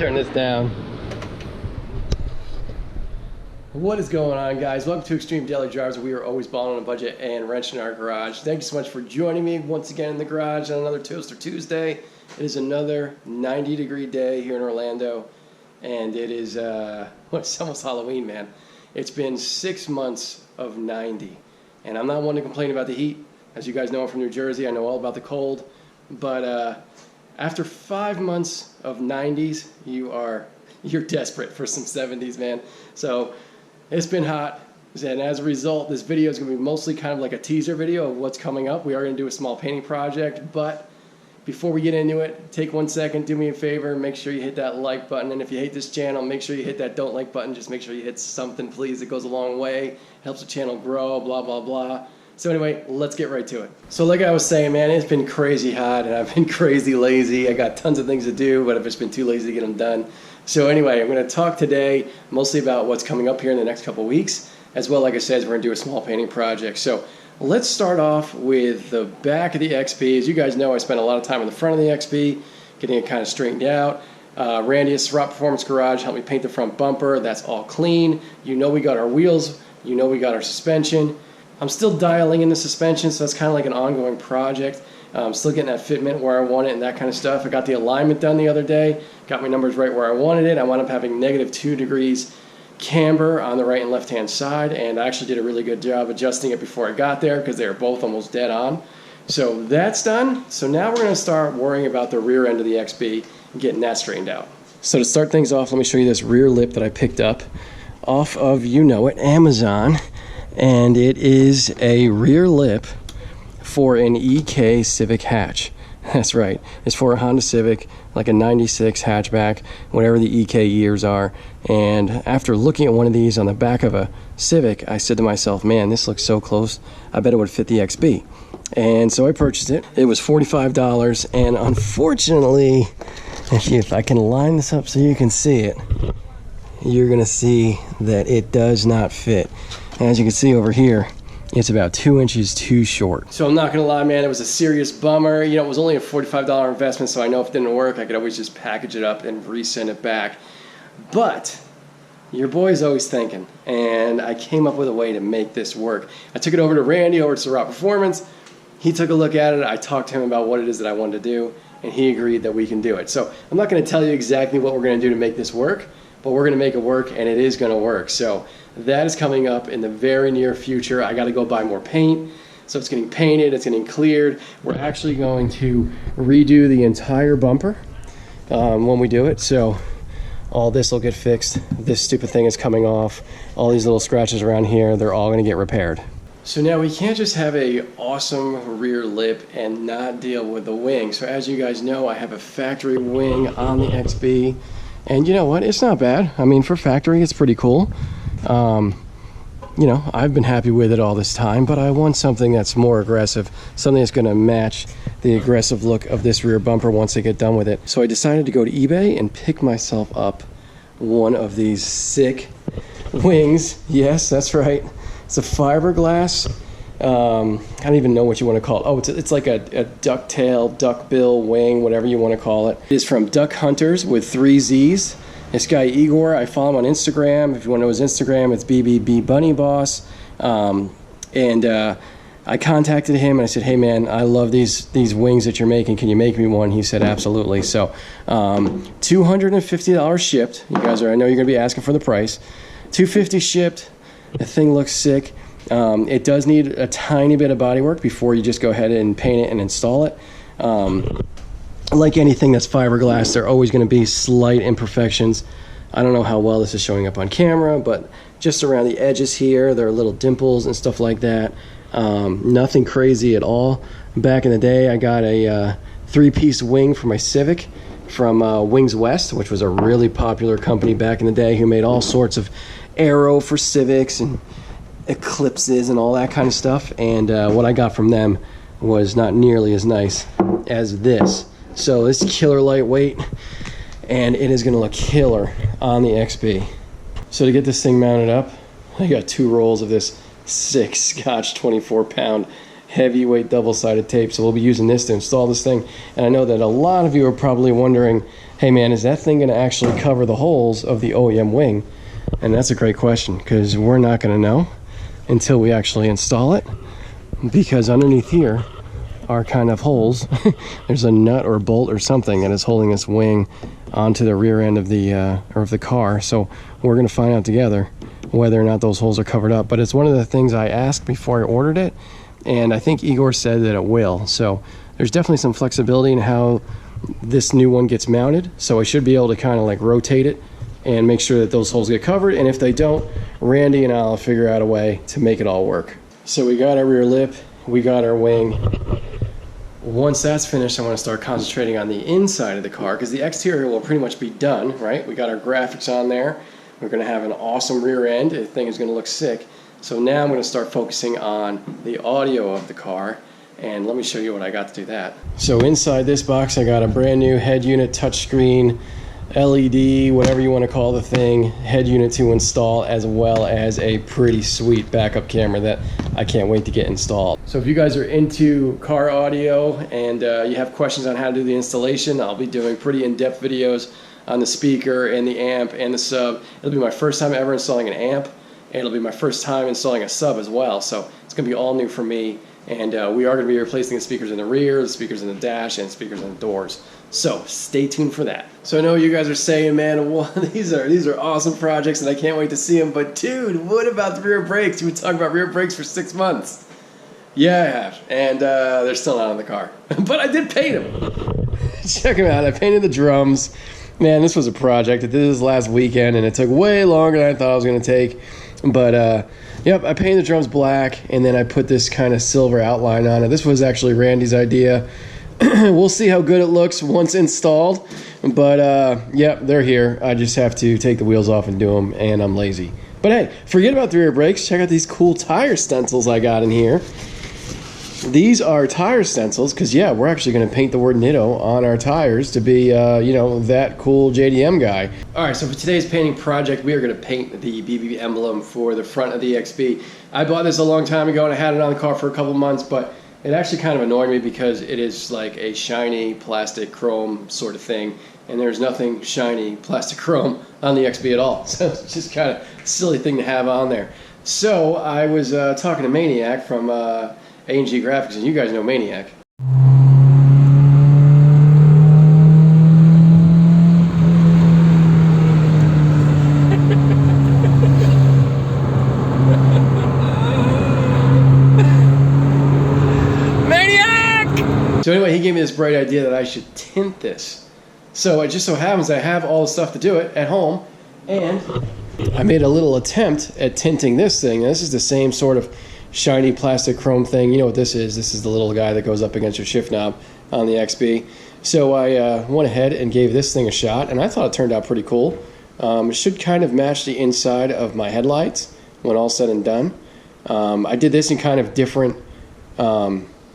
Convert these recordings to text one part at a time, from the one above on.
turn this down. What is going on, guys? Welcome to Extreme Daily Drives, where we are always balling on a budget and wrenching our garage. Thank you so much for joining me once again in the garage on another Toaster Tuesday. It is another 90-degree day here in Orlando, and it is, it's almost Halloween, man. It's been 6 months of 90, and I'm not one to complain about the heat. As you guys know, I'm from New Jersey. I know all about the cold, but after 5 months of 90s, you're desperate for some 70s, man. So it's been hot, and as a result, this video is going to be mostly kind of like a teaser video of what's coming up. We are going to do a small painting project, but before we get into it, take 1 second, do me a favor, make sure you hit that like button, and if you hate this channel, make sure you hit that don't like button. Just make sure you hit something, please. It goes a long way, helps the channel grow, blah, blah, blah. So anyway, let's get right to it. So like I was saying, man, it's been crazy hot, and I've been crazy lazy. I got tons of things to do, but I've just been too lazy to get them done. So anyway, I'm going to talk today mostly about what's coming up here in the next couple weeks, as well, like I said, we're going to do a small painting project. So let's start off with the back of the XP. As you guys know, I spent a lot of time on the front of the XP, getting it kind of straightened out. Randy at Vht Performance Garage helped me paint the front bumper. That's all clean. You know we got our wheels. You know we got our suspension. I'm still dialing in the suspension, so that's kind of like an ongoing project. I'm still getting that fitment where I want it and that kind of stuff. I got the alignment done the other day, got my numbers right where I wanted it. I wound up having -2 degrees camber on the right and left-hand side, and I actually did a really good job adjusting it before I got there because they were both almost dead on. So that's done. So now we're going to start worrying about the rear end of the XB and getting that straightened out. So to start things off, let me show you this rear lip that I picked up off of, you know it, Amazon. And it is a rear lip for an EK Civic hatch. That's right. It's for a Honda Civic, like a 96 hatchback, whatever the EK years are. And after looking at one of these on the back of a Civic, I said to myself, man, this looks so close. I bet it would fit the XB. And so I purchased it. It was $45, and unfortunately, if I can line this up so you can see it, you're going to see that it does not fit. As you can see over here, it's about 2 inches too short. So I'm not gonna lie, man, it was a serious bummer. You know, it was only a $45 investment, so I know if it didn't work, I could always just package it up and resend it back. But your boy's always thinking, and I came up with a way to make this work. I took it over to Randy, over to Vht Performance. He took a look at it. I talked to him about what it is that I wanted to do, and he agreed that we can do it. So I'm not gonna tell you exactly what we're gonna do to make this work, but we're gonna make it work, and it is gonna work. So that is coming up in the very near future. I gotta go buy more paint. So it's getting painted, it's getting cleared. We're actually going to redo the entire bumper when we do it. So all this will get fixed. This stupid thing is coming off. All these little scratches around here, they're all gonna get repaired. So now we can't just have a awesome rear lip and not deal with the wing. So as you guys know, I have a factory wing on the XB. And you know what, it's not bad. I mean, for factory, it's pretty cool. You know, I've been happy with it all this time, but I want something that's more aggressive, something that's gonna match the aggressive look of this rear bumper once I get done with it. So I decided to go to eBay and pick myself up one of these sick wings. Yes, that's right. It's a fiberglass. I don't even know what you want to call it. Oh, it's like a ducktail, duckbill wing, whatever you want to call it. It is from Duck Hunters with 3 Z's. This guy Igor, I follow him on Instagram. If you want to know his Instagram, it's BBB Bunny Boss. I contacted him and I said, hey man, I love these wings that you're making. Can you make me one? He said, absolutely. So $250 shipped. You guys I know you're gonna be asking for the price. $250 shipped. The thing looks sick. It does need a tiny bit of body work before you just go ahead and paint it and install it. Like anything that's fiberglass, there are always going to be slight imperfections. I don't know how well this is showing up on camera, but just around the edges here, there are little dimples and stuff like that. Nothing crazy at all. Back in the day, I got a 3-piece wing for my Civic from Wings West, which was a really popular company back in the day who made all sorts of aero for Civics and Eclipses and all that kind of stuff. And what I got from them was not nearly as nice as this. So it's killer lightweight, and it is going to look killer on the XB. So to get this thing mounted up, I got 2 rolls of this sick Scotch 24-pound heavyweight double-sided tape. So we'll be using this to install this thing. And I know that a lot of you are probably wondering, hey man, is that thing going to actually cover the holes of the OEM wing? And that's a great question, because we're not going to know until we actually install it, because underneath here are kind of holes. There's a nut or bolt or something that is holding this wing onto the rear end of the car. So we're going to find out together whether or not those holes are covered up. But it's one of the things I asked before I ordered it, and I think Igor said that it will. So there's definitely some flexibility in how this new one gets mounted. So I should be able to kind of like rotate it and make sure that those holes get covered. And if they don't, Randy and I'll figure out a way to make it all work. So we got our rear lip, we got our wing. Once that's finished, I want to start concentrating on the inside of the car, because the exterior will pretty much be done, right? We got our graphics on there. We're going to have an awesome rear end. The thing is going to look sick. So now I'm going to start focusing on the audio of the car, and let me show you what I got to do that. So inside this box, I got a brand new head unit touchscreen, LED, whatever you want to call the thing, head unit to install, as well as a pretty sweet backup camera that I can't wait to get installed. So if you guys are into car audio and you have questions on how to do the installation, I'll be doing pretty in-depth videos on the speaker and the amp and the sub. It'll be my first time ever installing an amp, and it'll be my first time installing a sub as well. So it's going to be all new for me, and we are going to be replacing the speakers in the rear, the speakers in the dash, and speakers in the doors. So stay tuned for that. So I know you guys are saying, man, well, these are awesome projects and I can't wait to see them, but dude, what about the rear brakes? You've been talking about rear brakes for 6 months. Yeah, I have, and they're still not on the car. But I did paint them. Check them out. I painted the drums. Man, this was a project. I did this last weekend and it took way longer than I thought it was going to take. But yep, I painted the drums black, and then I put this kind of silver outline on it. This was actually Randy's idea. We'll see how good it looks once installed, but yep, they're here. I just have to take the wheels off and do them, and I'm lazy. But hey, forget about the rear brakes. Check out these cool tire stencils I got in here. These are tire stencils, because yeah, we're actually going to paint the word Nitto on our tires to be, you know, that cool JDM guy. All right, so for today's painting project, we are going to paint the BB emblem for the front of the XB. I bought this a long time ago, and I had it on the car for a couple months, but it actually kind of annoyed me because it is like a shiny plastic chrome sort of thing, and there's nothing shiny plastic chrome on the XB at all. So it's just kind of a silly thing to have on there. So I was talking to Maniac from A&G Graphics, and you guys know Maniac. So anyway, he gave me this bright idea that I should tint this. So it just so happens I have all the stuff to do it at home, and I made a little attempt at tinting this thing. This is the same sort of shiny plastic chrome thing. You know what this is? This is the little guy that goes up against your shift knob on the XB. So I went ahead and gave this thing a shot, and I thought it turned out pretty cool. It should kind of match the inside of my headlights when all said and done. I did this in kind of different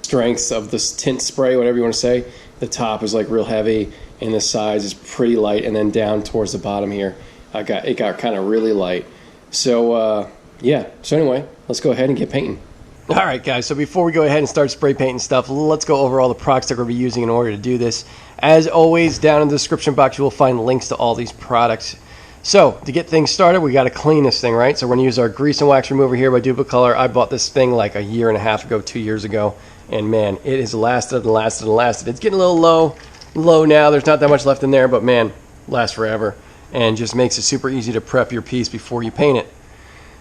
strengths of this tint spray, whatever you want to say. The top is like real heavy, and the sides is pretty light, and then down towards the bottom here, it got kind of really light. So yeah, so anyway, let's go ahead and get painting. All right, guys, so before we go ahead and start spray painting stuff, let's go over all the products that we're going to be using in order to do this. As always, down in the description box, you will find links to all these products. So, to get things started, we got to clean this thing, right? So we're going to use our grease and wax remover here by Duplicolor. I bought this thing like a year and a half ago, 2 years ago, and man, it has lasted and lasted and lasted. It's getting a little low now. There's not that much left in there, but man, lasts forever, and just makes it super easy to prep your piece before you paint it.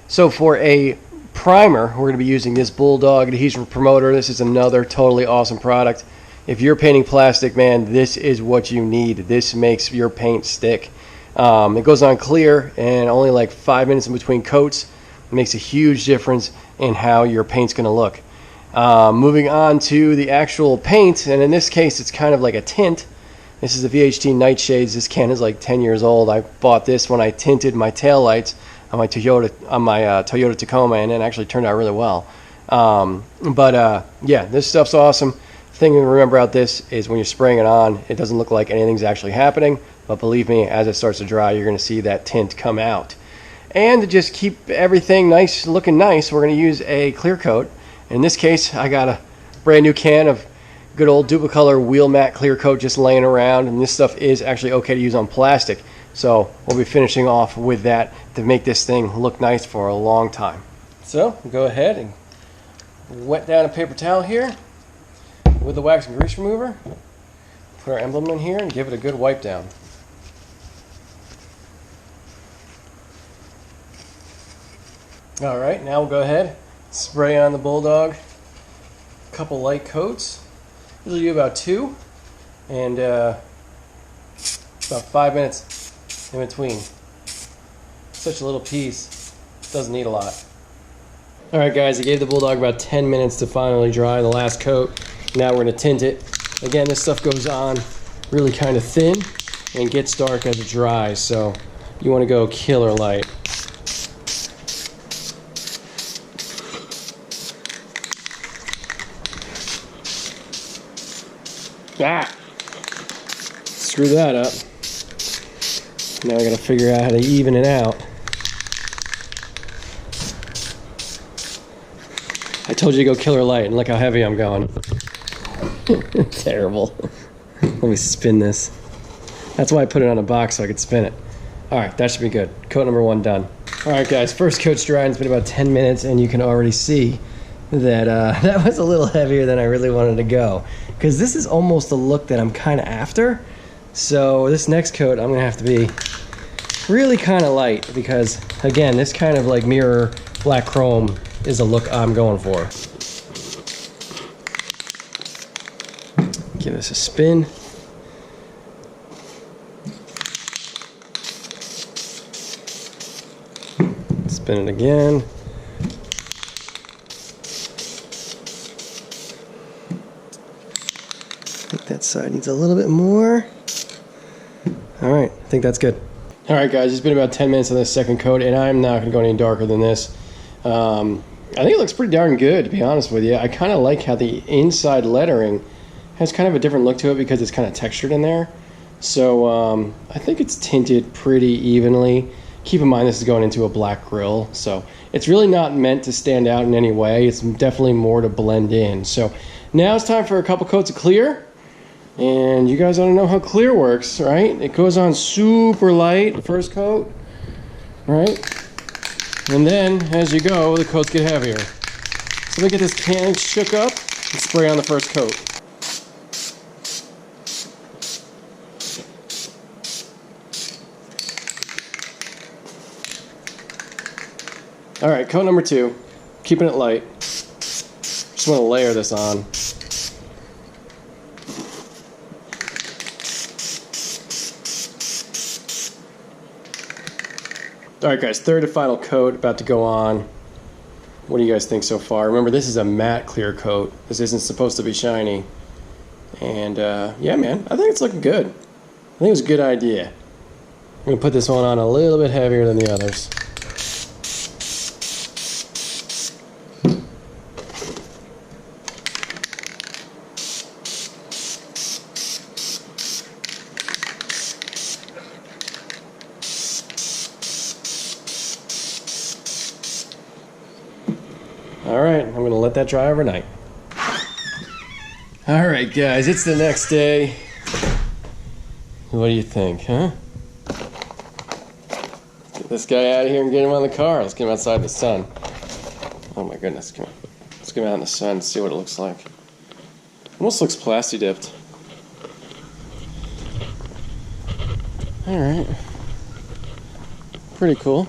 So for a primer, we're going to be using this Bulldog adhesion promoter. This is another totally awesome product. If you're painting plastic, man, this is what you need. This makes your paint stick. It goes on clear and only like 5 minutes in between coats. It makes a huge difference in how your paint's going to look. Moving on to the actual paint, and in this case it's kind of like a tint. This is the Vht Nightshades. This can is like 10 years old. I bought this when I tinted my taillights on my Toyota Tacoma, and it actually turned out really well. Yeah, this stuff's awesome. Thing to remember about this is when you're spraying it on, it doesn't look like anything's actually happening, but believe me, as it starts to dry, you're going to see that tint come out. And to just keep everything nice, looking nice, we're going to use a clear coat. In this case, I got brand new can of good old Duplicolor wheel matte clear coat just laying around, and this stuff is actually okay to use on plastic. So we'll be finishing off with that to make this thing look nice for a long time. So go ahead and wet down a paper towel here with the wax and grease remover. Put our emblem in here and give it a good wipe down. Alright, now we'll go ahead, spray on the Bulldog a couple light coats. Usually do about 2, and about 5 minutes in between. Such a little piece, doesn't need a lot. Alright guys, I gave the Bulldog about 10 minutes to finally dry the last coat. Now we're going to tint it. Again, this stuff goes on really kind of thin and gets dark as it dries, so you want to go killer light. Ah! Screw that up. Now I gotta figure out how to even it out. I told you to go killer light, and look how heavy I'm going. Terrible. Let me spin this. That's why I put it on a box so I could spin it. Alright, that should be good. Coat number 1 done. Alright guys, first coat's dry, and it's been about 10 minutes, and you can already see that that was a little heavier than I really wanted to go, because this is almost the look that I'm kind of after. So this next coat I'm gonna have to be really kind of light, because again, this kind of like mirror black chrome is the look I'm going for. Give this a spin. Spin it again. That side needs a little bit more. Alright, I think that's good. Alright guys, it's been about 10 minutes on this second coat, and I'm not going to go any darker than this. I think it looks pretty darn good, to be honest with you. I kind of like how the inside lettering has kind of a different look to it because it's kind of textured in there. So I think it's tinted pretty evenly. Keep in mind this is going into a black grill, so it's really not meant to stand out in any way. It's definitely more to blend in. So now it's time for a couple coats of clear. And you guys ought to know how clear works, right? It goes on super light, first coat, right? And then, as you go, the coats get heavier. So let me get this can shook up and spray on the first coat. Alright, coat number 2. Keeping it light. Just want to layer this on. Alright guys, third and final coat about to go on. What do you guys think so far? Remember, this is a matte clear coat. This isn't supposed to be shiny. And yeah man, I think it's looking good. I think it was a good idea. I'm going to put this one on a little bit heavier than the others. Alright, I'm going to let that dry overnight. Alright guys, it's the next day. What do you think, huh? Get this guy out of here and get him on the car. Let's get him outside in the sun. Oh my goodness, come on. Let's get him out in the sun and see what it looks like. Almost looks plasti dipped. Alright. Pretty cool.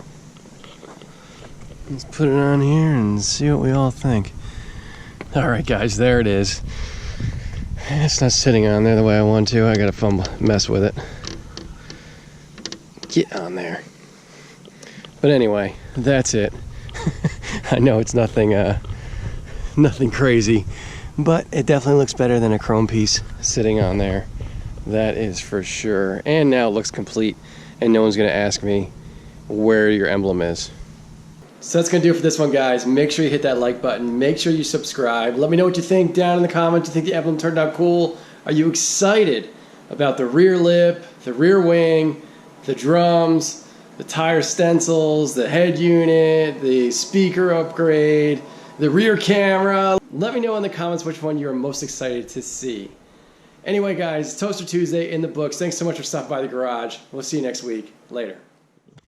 Let's put it on here and see what we all think. Alright guys, there it is. It's not sitting on there the way I want to. I gotta mess with it. Get on there. But anyway, that's it. I know it's nothing nothing crazy, but it definitely looks better than a chrome piece sitting on there. That is for sure. And now it looks complete, and no one's gonna ask me where your emblem is. So that's going to do it for this one, guys. Make sure you hit that like button. Make sure you subscribe. Let me know what you think down in the comments. Do you think the emblem turned out cool? Are you excited about the rear lip, the rear wing, the drums, the tire stencils, the head unit, the speaker upgrade, the rear camera? Let me know in the comments which one you're most excited to see. Anyway, guys, Toaster Tuesday in the books. Thanks so much for stopping by the garage. We'll see you next week. Later.